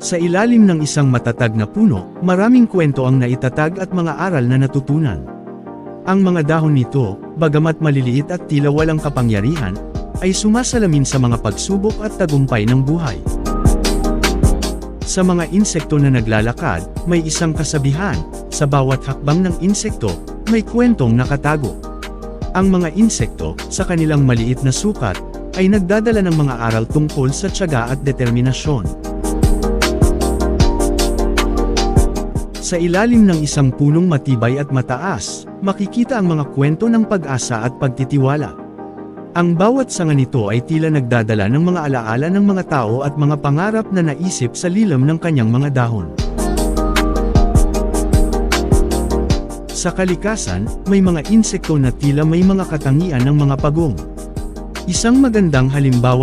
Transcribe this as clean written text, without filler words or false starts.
Sa ilalim ng isang matatag na puno, maraming kwento ang naitatag at mga aral na natutunan. Ang mga dahon nito, bagamat maliliit at tila walang kapangyarihan, ay sumasalamin sa mga pagsubok at tagumpay ng buhay. Sa mga insekto na naglalakad, may isang kasabihan, sa bawat hakbang ng insekto, may kwentong nakatago. Ang mga insekto, sa kanilang maliit na sukat, ay nagdadala ng mga aral tungkol sa tiyaga at determinasyon. Sa ilalim ng isang punong matibay at mataas, makikita ang mga kwento ng pag-asa at pagtitiwala. Ang bawat sanga nito ay tila nagdadala ng mga alaala ng mga tao at mga pangarap na naisip sa lilam ng kanyang mga dahon. Sa kalikasan, may mga insekto na tila may mga katangian ng mga pagong. Isang magandang halimbawa